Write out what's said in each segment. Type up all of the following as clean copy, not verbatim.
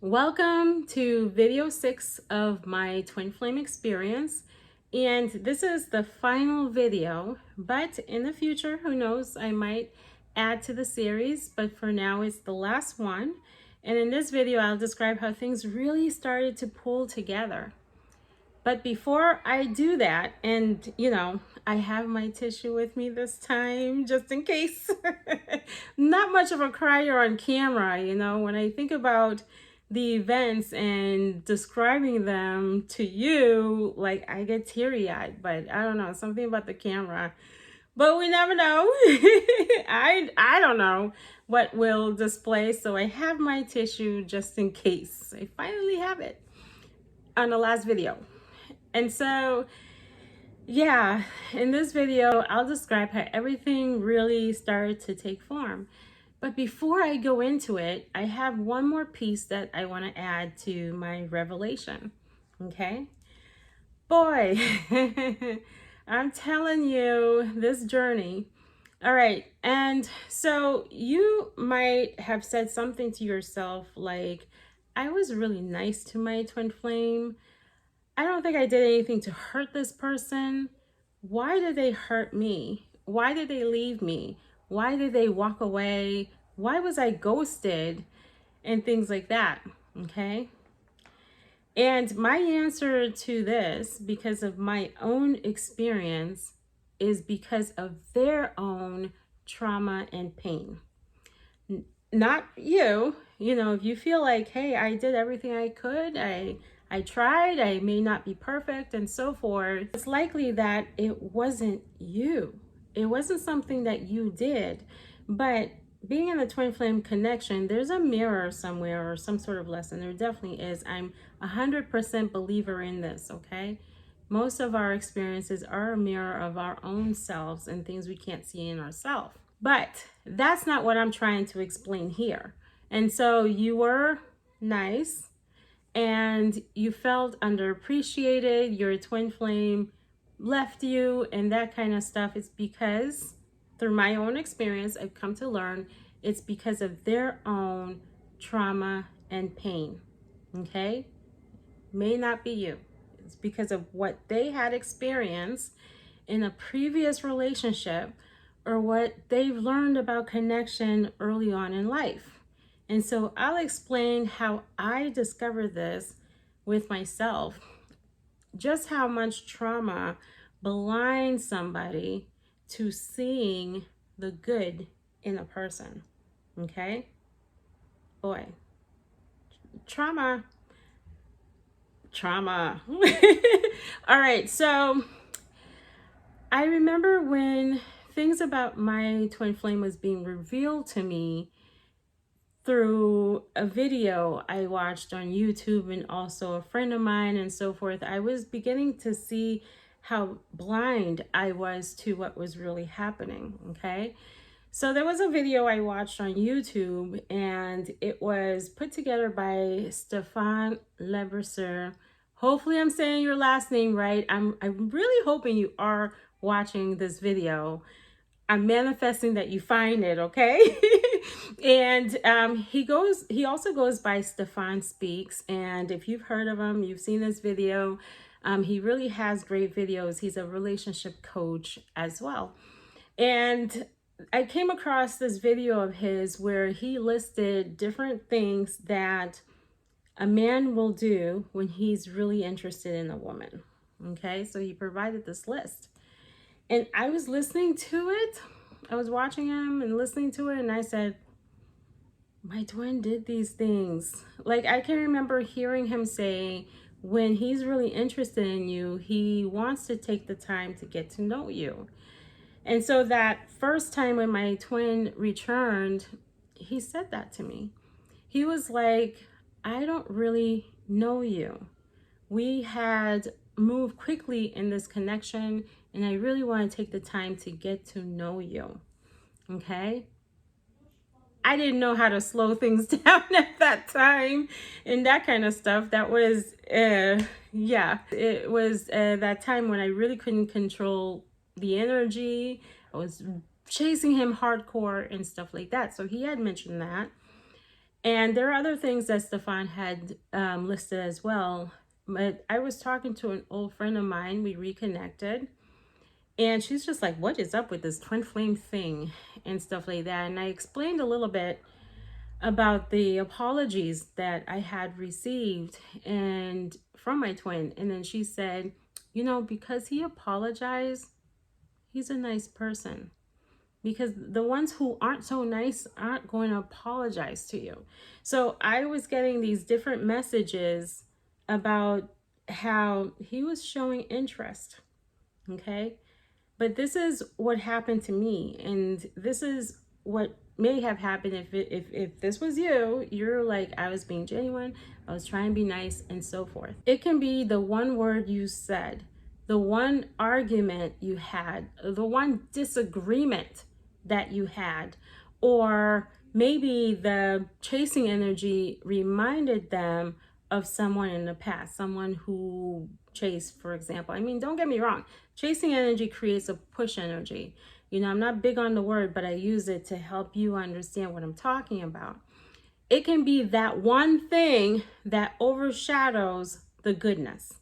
Welcome to video 6 of my twin flame experience, and this is the final video, but in the future, who knows, I might add to the series, but for now it's the last one. And in this video I'll describe how things really started to pull together. But before I do that, and I have my tissue with me this time just in case. Not much of a crier on camera, when I think about the events and describing them to you, like I get teary-eyed, but I don't know, something about the camera. But we never know. I don't know what will display, so I have my tissue just in case. I finally have it on the last video. And so, yeah, in this video, I'll describe how everything really started to take form. But before I go into it, I have one more piece that I want to add to my revelation, okay? Boy, I'm telling you, this journey. All right, and so you might have said something to yourself like, I was really nice to my twin flame. I don't think I did anything to hurt this person. Why did they hurt me? Why did they leave me? Why did they walk away? Why was I ghosted? And things like that, okay? And my answer to this, because of my own experience, is because of their own trauma and pain. Not you. If you feel like, hey, I did everything I could, I tried, I may not be perfect and so forth, it's likely that it wasn't you. It wasn't something that you did. But being in the twin flame connection, there's a mirror somewhere or some sort of lesson. There definitely is. I'm 100% believer in this, okay? Most of our experiences are a mirror of our own selves and things we can't see in ourselves. But that's not what I'm trying to explain here. And so you were nice and you felt underappreciated, your twin flame left you and that kind of stuff. It's because, through my own experience, I've come to learn it's because of their own trauma and pain, okay? May not be you. It's because of what they had experienced in a previous relationship or what they've learned about connection early on in life. And so I'll explain how I discovered this with myself, just how much trauma blinds somebody to seeing the good in a person, okay? Boy, trauma. All right, so I remember when things about my twin flame was being revealed to me through a video I watched on YouTube and also a friend of mine and so forth. I was beginning to see how blind I was to what was really happening, okay? So there was a video I watched on YouTube and it was put together by Stefan Leberser. Hopefully I'm saying your last name right. I'm really hoping you are watching this video. I'm manifesting that you find it, okay? And he also goes by Stefan Speaks, and if you've heard of him, you've seen this video. He really has great videos. He's a relationship coach as well. And I came across this video of his where he listed different things that a man will do when he's really interested in a woman, okay? So he provided this list. And I was listening to it. I was watching him and listening to it, and I said, my twin did these things. Like, I can remember hearing him say, when he's really interested in you, he wants to take the time to get to know you. And so that first time when my twin returned, he said that to me. He was like, I don't really know you. We had moved quickly in this connection, and I really want to take the time to get to know you, okay? I didn't know how to slow things down at that time and that kind of stuff. That was, yeah, it was that time when I really couldn't control the energy. I was chasing him hardcore and stuff like that. So he had mentioned that. And there are other things that Stefan had listed as well. But I was talking to an old friend of mine. We reconnected. And she's just like, what is up with this twin flame thing and stuff like that? And I explained a little bit about the apologies that I had received and from my twin. And then she said, you know, because he apologized, he's a nice person. Because the ones who aren't so nice aren't going to apologize to you. So I was getting these different messages about how he was showing interest. Okay. But this is what happened to me, and this is what may have happened if this was you. You're like, I was being genuine, I was trying to be nice, and so forth. It can be the one word you said, the one argument you had, the one disagreement that you had, or maybe the chasing energy reminded them of someone in the past, someone who chased, for example. I mean, don't get me wrong, chasing energy creates a push energy. You know, I'm not big on the word, but I use it to help you understand what I'm talking about. It can be that one thing that overshadows the goodness.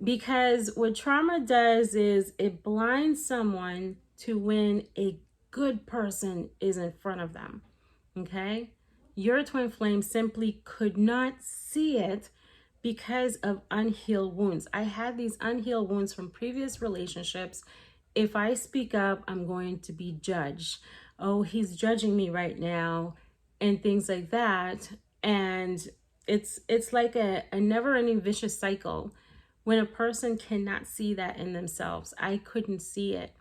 Because what trauma does is it blinds someone to when a good person is in front of them. Okay? Your twin flame simply could not see it because of unhealed wounds. I had these unhealed wounds from previous relationships. If I speak up, I'm going to be judged. Oh, he's judging me right now, and things like that. And it's like a never-ending vicious cycle when a person cannot see that in themselves. I couldn't see it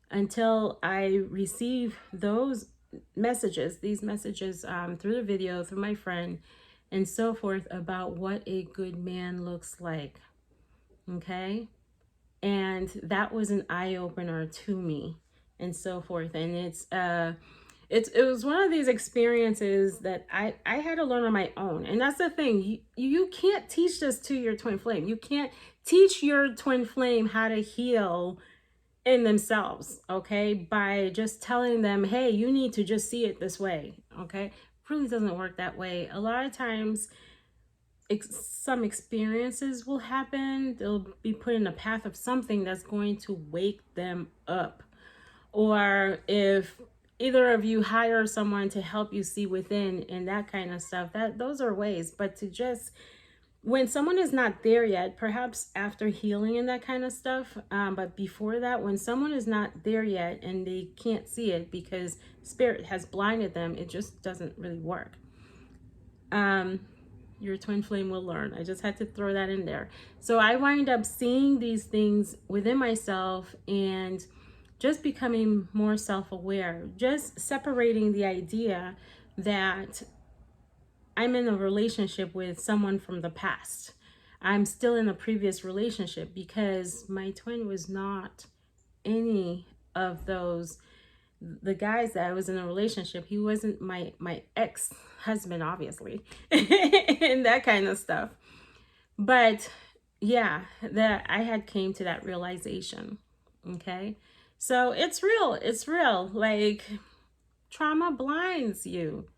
until I received those messages, these messages through the video, through my friend, and so forth, about what a good man looks like. Okay? And that was an eye-opener to me, and so forth. And it was one of these experiences that I had to learn on my own. And that's the thing, you can't teach this to your twin flame. You can't teach your twin flame how to heal in themselves, okay, by just telling them, hey, you need to just see it this way. Okay, it really doesn't work that way. A lot of times some experiences will happen. They'll be put in a path of something that's going to wake them up. Or if either of you hire someone to help you see within and that kind of stuff, those are ways. But to just, when someone is not there yet, perhaps after healing and that kind of stuff, but before that, when someone is not there yet and they can't see it because spirit has blinded them, it just doesn't really work. Your twin flame will learn. I just had to throw that in there. So I wind up seeing these things within myself and just becoming more self-aware, just separating the idea that I'm in a relationship with someone from the past. I'm still in a previous relationship, because my twin was not any of those, the guys that I was in a relationship. He wasn't my ex-husband, obviously, and that kind of stuff. But yeah, that I had came to that realization. Okay, so it's real. Like, trauma blinds you.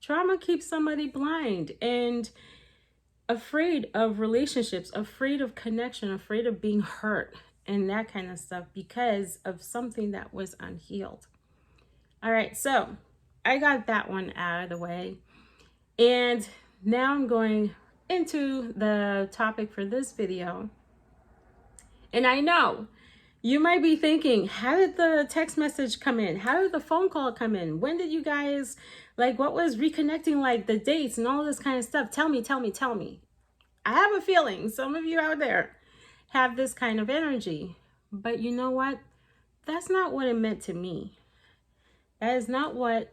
Trauma keeps somebody blind and afraid of relationships, afraid of connection, afraid of being hurt and that kind of stuff because of something that was unhealed. All right, so I got that one out of the way. And now I'm going into the topic for this video. And I know you might be thinking, how did the text message come in? How did the phone call come in? When did you guys, like, what was reconnecting like, the dates and all this kind of stuff? Tell me. I have a feeling some of you out there have this kind of energy. But you know what? That's not what it meant to me. That is not what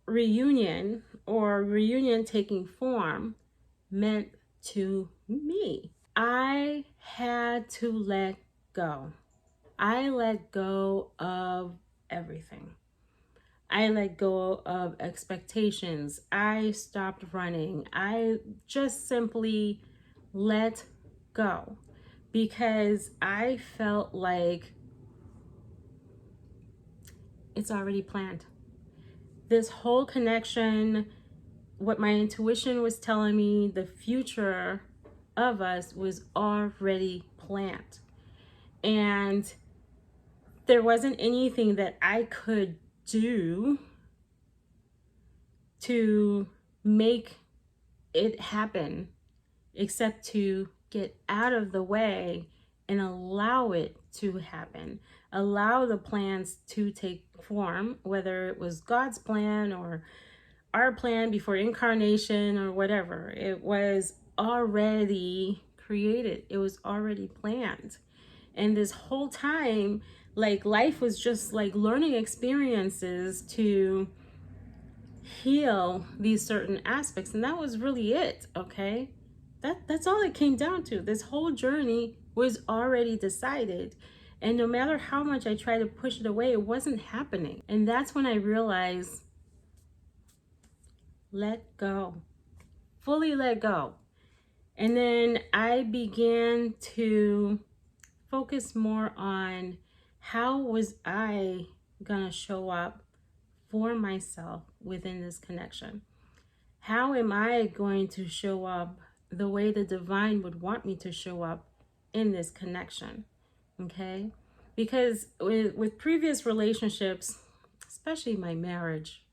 reunion or reunion taking form meant to me. I had to let go. I let go of everything. I let go of expectations. I stopped running. I just simply let go because I felt like it's already planned. This whole connection what my intuition was telling me, the future of us was already planned. And there wasn't anything that I could do to make it happen except to get out of the way and allow it to happen. Allow the plans to take form, whether it was God's plan or our plan before incarnation or whatever. It was already created. It was already planned. And this whole time, like, life was just like learning experiences to heal these certain aspects. And that was really it, okay? That's all it came down to. This whole journey was already decided. And no matter how much I tried to push it away, it wasn't happening. And that's when I realized, let go. Fully let go. And then I began to focus more on how was I gonna show up for myself within this connection. How am I going to show up the way the divine would want me to show up in this connection? Okay? Because with previous relationships, especially my marriage,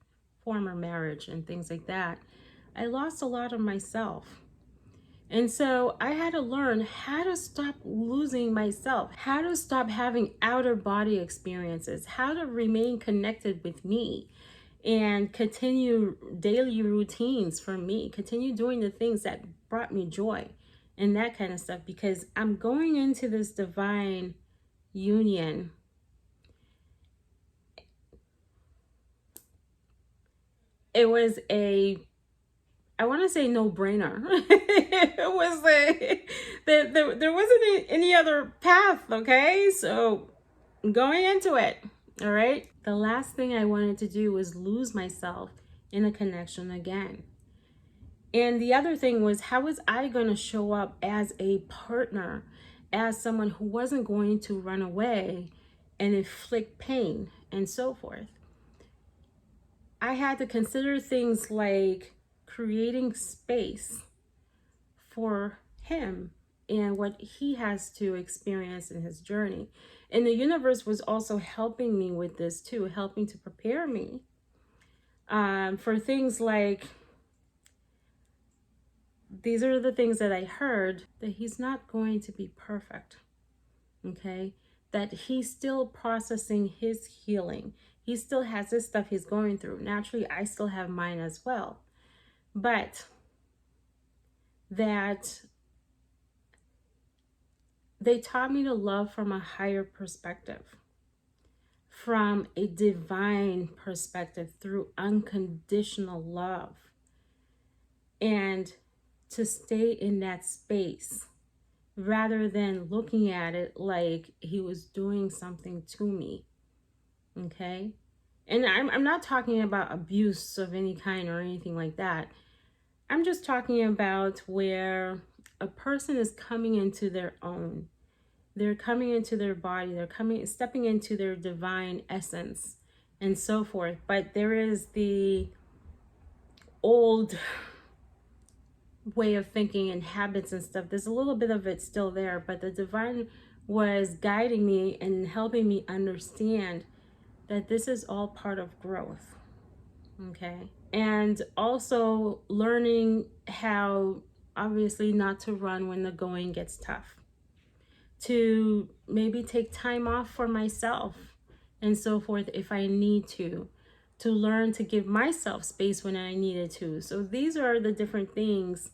former marriage and things like that, I lost a lot of myself. And so I had to learn how to stop losing myself, how to stop having outer body experiences, how to remain connected with me and continue daily routines for me, continue doing the things that brought me joy and that kind of stuff, because I'm going into this divine union. It was I want to say no-brainer. It was there wasn't any other path, okay? So going into it, all right? The last thing I wanted to do was lose myself in a connection again. And the other thing was, how was I going to show up as a partner, as someone who wasn't going to run away and inflict pain and so forth? I had to consider things like creating space for him and what he has to experience in his journey. And the universe was also helping me with this too, helping to prepare me for things like, these are the things that I heard, that he's not going to be perfect, okay? That he's still processing his healing. He still has this stuff he's going through. Naturally, I still have mine as well. But that they taught me to love from a higher perspective, from a divine perspective, through unconditional love, and to stay in that space rather than looking at it like he was doing something to me, okay? And I'm not talking about abuse of any kind or anything like that. I'm just talking about where a person is coming into their own. They're coming into their body. They're stepping into their divine essence and so forth. But there is the old way of thinking and habits and stuff. There's a little bit of it still there, but the divine was guiding me and helping me understand that this is all part of growth, okay? And also learning how, obviously, not to run when the going gets tough, to maybe take time off for myself and so forth if I need to learn to give myself space when I needed to. So these are the different things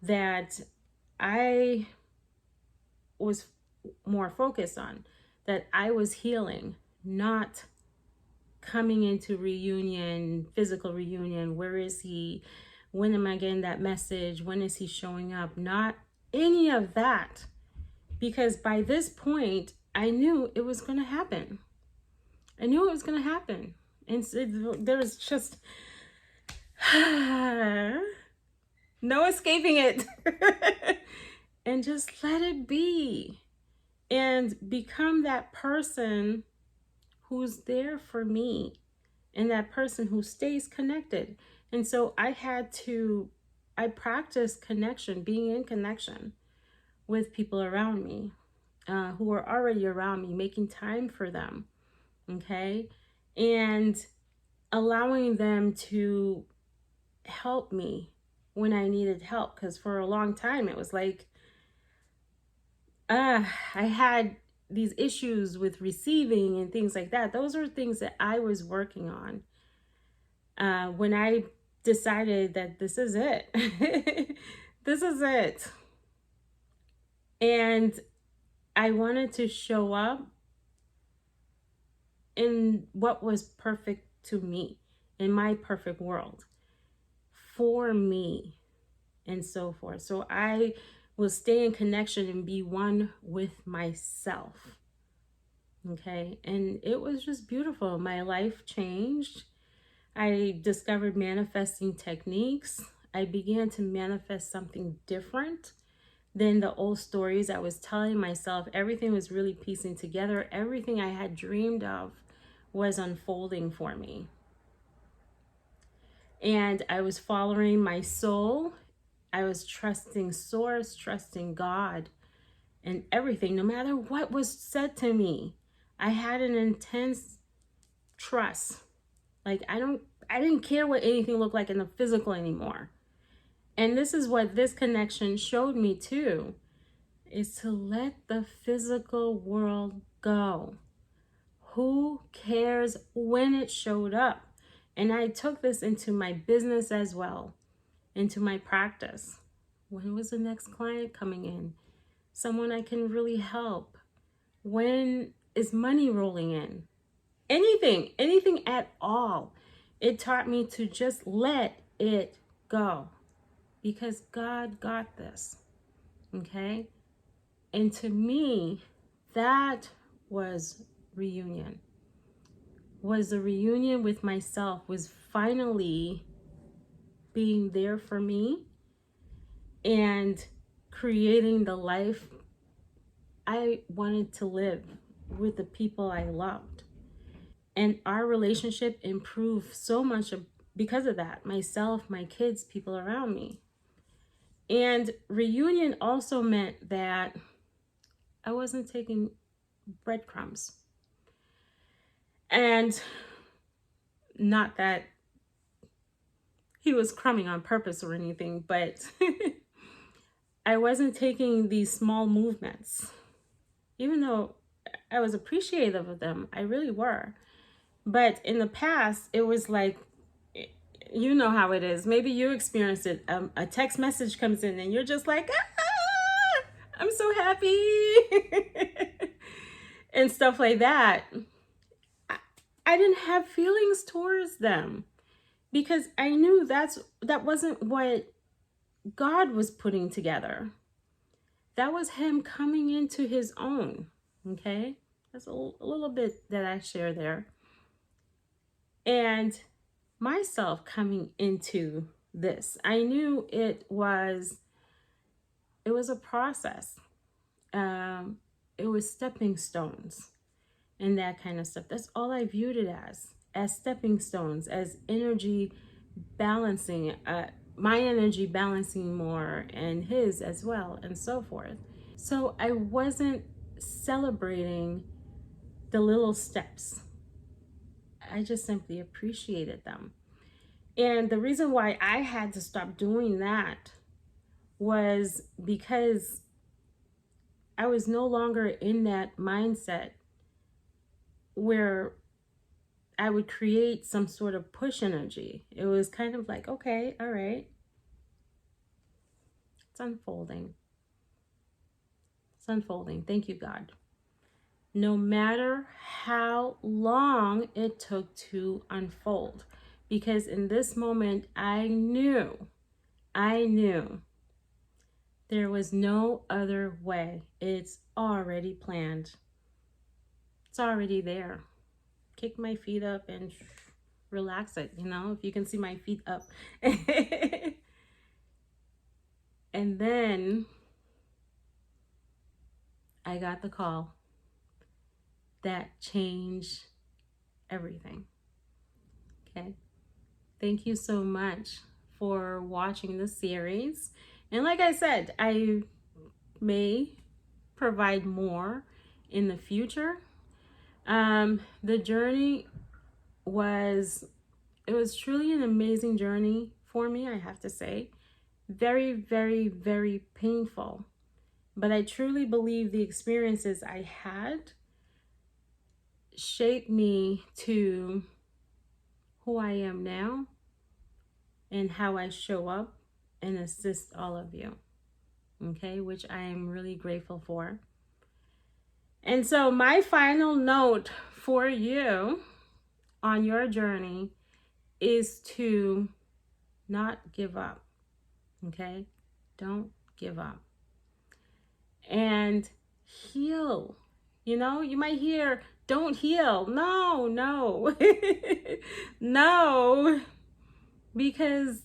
that I was more focused on, that I was healing, not coming into reunion, physical reunion. Where is he? When am I getting that message? When is he showing up? Not any of that. Because by this point, I knew it was going to happen. I knew it was going to happen. And so there was just no escaping it. And just let it be. And become that person who's there for me, and that person who stays connected, And so I practiced connection, being in connection with people around me, who were already around me, making time for them, okay? And allowing them to help me when I needed help. Because for a long time, it was like, I had these issues with receiving and things like that. Those are things that I was working on. When I decided that this is it, this is it. And I wanted to show up in what was perfect to me, in my perfect world, for me, and so forth. So I will stay in connection and be one with myself. Okay. And it was just beautiful. My life changed. I discovered manifesting techniques. I began to manifest something different than the old stories I was telling myself. Everything was really piecing together. Everything I had dreamed of was unfolding for me. And I was following my soul. I was trusting Source, trusting God, and everything, no matter what was said to me. I had an intense trust. Like I didn't care what anything looked like in the physical anymore. And this is what this connection showed me too, is to let the physical world go. Who cares when it showed up? And I took this into my business as well, into my practice. When was the next client coming in? Someone I can really help? When is money rolling in? Anything at all. It taught me to just let it go, because God got this, okay? And to me, that was reunion. Was the reunion with myself, was finally being there for me and creating the life I wanted to live with the people I loved. And our relationship improved so much because of that. Myself, my kids, people around me. And reunion also meant that I wasn't taking breadcrumbs. And not that he was crumbing on purpose or anything, but I wasn't taking these small movements. Even though I was appreciative of them, I really were. But in the past, it was like, you know how it is. Maybe you experienced it. A text message comes in and you're just like, ah, I'm so happy. And stuff like that. I didn't have feelings towards them because I knew that wasn't what God was putting together. That was him coming into his own. Okay? That's a little bit that I share there. And myself coming into this, I knew it was a process. It was stepping stones and that kind of stuff. That's all I viewed it as stepping stones, as energy balancing, my energy balancing more and his as well, and so forth. So I wasn't celebrating the little steps. I just simply appreciated them. And the reason why I had to stop doing that was because I was no longer in that mindset where I would create some sort of push energy. It was kind of like, okay, all right, it's unfolding. It's unfolding. Thank you, God. No matter how long it took to unfold. Because in this moment, I knew there was no other way. It's already planned. It's already there. Kick my feet up and relax it, if you can see my feet up. And then I got the call that changed everything. Okay? thank you so much for watching the series. And like I said, I may provide more in the future. The journey was truly an amazing journey for me, I have to say. Very, very, very painful. But I truly believe the experiences I had shaped me to who I am now and how I show up and assist all of you. Okay, which I am really grateful for. And so my final note for you on your journey is to not give up. Okay, don't give up. And heal. You know, you might hear, don't heal. No, no, no, because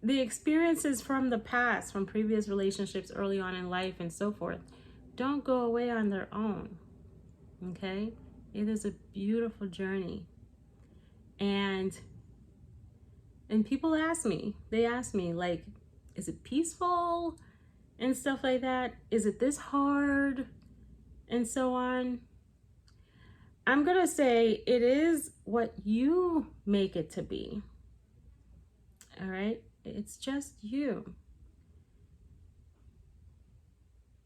the experiences from the past, from previous relationships early on in life and so forth, don't go away on their own. Okay, it is a beautiful journey. And people ask me, like, is it peaceful and stuff like that? Is it this hard and so on? I'm gonna say it is what you make it to be. All right, it's just you.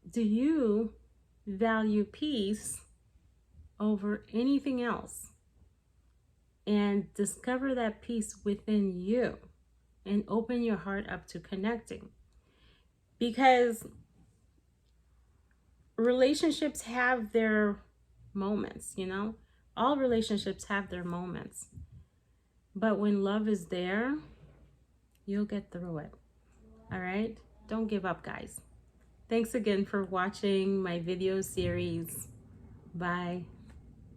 Do you value peace over anything else? And discover that peace within you and open your heart up to connecting. Because relationships have their moments, you know? All relationships have their moments. But when love is there, you'll get through it. All right? Don't give up, guys. Thanks again for watching my video series. Bye.